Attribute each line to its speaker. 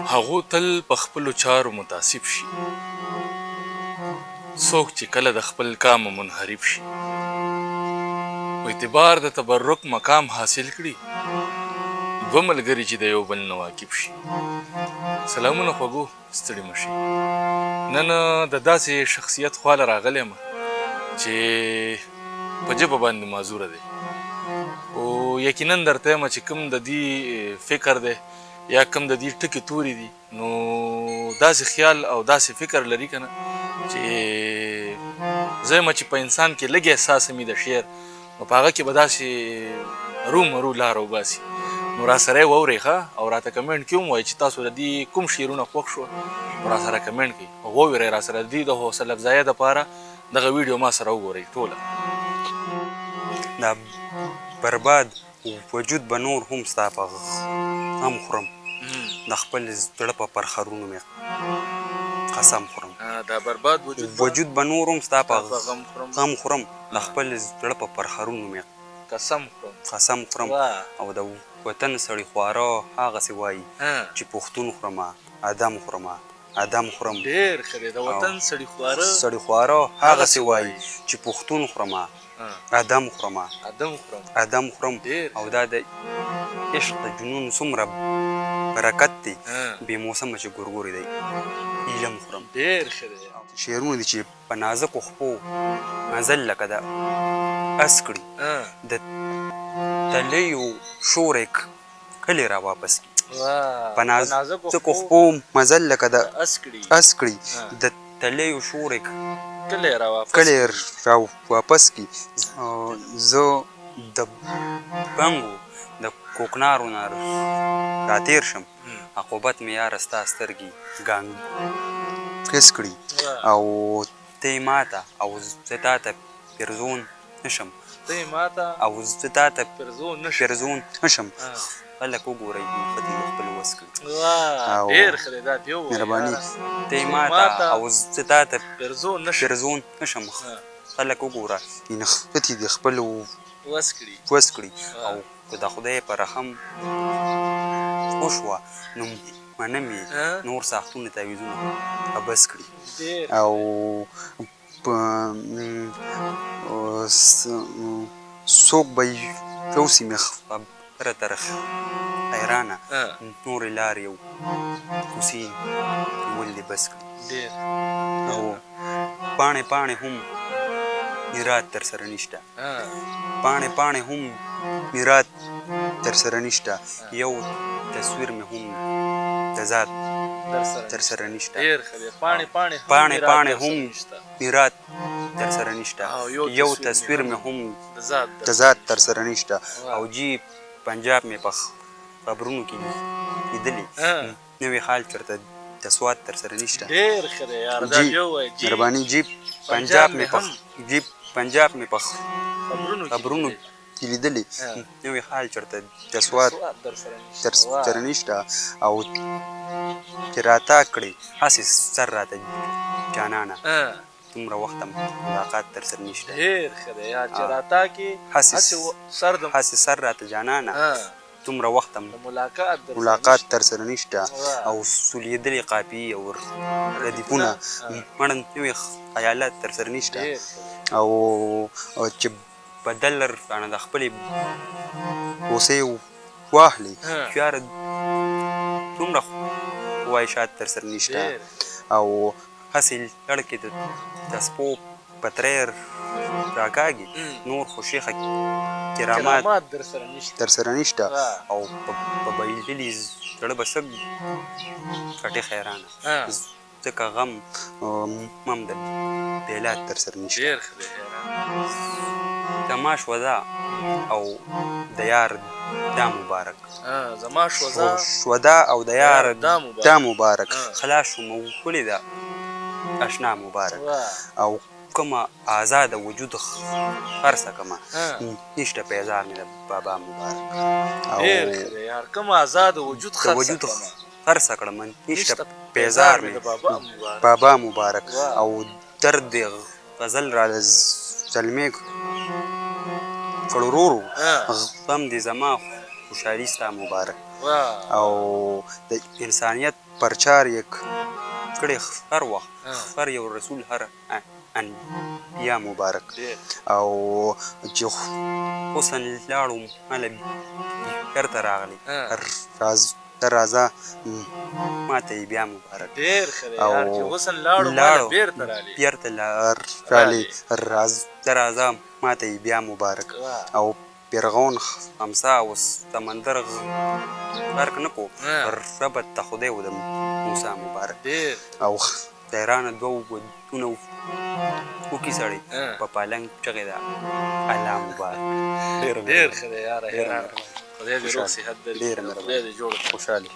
Speaker 1: هغو تل په خپلو چارو متعصب شي، څوک چې کله د خپل کام منحرف شي، په اعتبار د تبرک مقام حاصل کړي، دوه ملګري چې د یو بل نه واقف شي. سلامونه خوږو، ستړي مه شئ. نن د داسې شخصیت خواله راغلی یم چې په ژبه باندې معذوره دی، خو یقینا درته یم چې کوم د دې فکر دی یا کوم د دې ټکي توري دي، نو داسې خیال او داسې فکر لري که نه چې زه یم چې په انسان کې لږ احساس مې د شعر، نو په هغه کې به داسې رومرو لاره وباسي. نو راسره یې واورئ ښه، او راته کمنټ کې ووایئ چې تاسو د دې کوم شعرونه خوښ شوه، نو راسره کمنټ کړئ، وویرئ راسره. د دې د حوصله افزایۍ دپاره دغه ویډیو ما سره وګورئ ټوله.
Speaker 2: دا برباد وجود به نور هم ستا په غم خورم، د خپل زړه په پرخرونو مې قسم خورم.
Speaker 1: دا برباد
Speaker 2: وجود به نور هم ستا په غم خورم، د خپل زړه په پرخرونو مې
Speaker 1: قسم
Speaker 2: خورم. او د وطن سړي خواره هغسې وایي چې پښتون خورمه ادم خورمه.
Speaker 1: ډېر ښه دی. د وطن سړي
Speaker 2: خواره هغسې وایي چې پښتون خورمه ادم خورمه. او دا د عشق د جنون څومره برکت دی، بې موسمه چې ګورګورې دی ایلم خورم.
Speaker 1: ډېر ښه دی.
Speaker 2: شعرونه دي چې په نازکو خپو مزل لکه د اس کړي، د تلیو شوری کلي را واپس کړي. په نازکو خپو مزل لکه د اس کړي، د تلیو شوری
Speaker 1: کلي را
Speaker 2: واپس کړي. زه د بنګو د کوکنارو نه راتېر شم، عقوبت مې یاره ستا سترګې ګانګس کړي. او ته یې ماته او زه تا ته پیرزون نشم، خلک وګورئ فتې د خپل وس کړي. مهرباني. ته یې ماته او زه تا ته پیرزون نشم، خلک وګوره فتې د خپل وس کړي. او که د خدای په رحم وشوه نو منم یې نور ساختونه تعویضونه عبس کړي. او څوک به یوسي مې خبره تر حیرانه، نورې لارې او کوڅې نیول دې بس کړي. او پاڼې هم میرات تر سره نشته، پاڼې هم میرات تر سره نشته، یو تصویر مې هم د ذات تر سره نشته. پاڼې هم میرات تر سره نشته، یو تصویر مې هم د ذات تر سره نشته. او جی پنجاب مې په خبرونو کې لیدلي، نوی حال چېرته د سوات تر سره نشته. مهرباني. جی پنجاب مې په خبرونو کې لیدلي، نوی حال چېرته د سوات تر سره نشته. او چې راته کړې هسې سر راته جانانه، دومره وخت ملاقات تر سره نشته. هسې سر راته جانانه، دومره وخت ملاقات تر سره نشته. او سولیدلې قافیې او ردیفونه مړن نوي خیالات تر سره نشته. او چې بدل رانه د خپلې غوسې واخلي، یاره دومره خواهشات تر سره نشته. او هسې لړکې د سپو پتری راکاږي، نور خو شیخه کرامات تر سره نشته. او په بایللي زړه به څه کټې خیرانه، ځکه غم مم د بیلات تر سره نشته. زما شوه دا او د یار دا مبارک، شوه دا او د یار دا مبارک، خلاص شومه ولیده اشنا مبارک. او کومه آزاده وجود خرڅه کمه، نشته پیزار مې د بابا مبارک.
Speaker 1: کومه آزاده وجود
Speaker 2: خرڅه کړم، نشته پیزار مې د بابا مبارک. او درد غزل را زلمې کړو غم دې زما خوشحالي ستا مبارک. او د انسانیت پرچار یې کړی هر وخت هر یو رسول هر انبیا مبارک او چې حسن لاړو ماله بیرته راغلی راځه ماته یې بیا مبارک او لاړو بیرته راغلی راځه ماته یې بیا مبارک او فرعون خمسه او سمندر غرق نه کو ربط ته خدای و د موسی مبارک او تهران دوه ودونه وکي سړی په پالنګ چغې ده الله مبارک
Speaker 1: ډېر ښه دی یاره خدای دې روغ صحت درکړي خدای دې جوړ کړي
Speaker 2: خوشحالي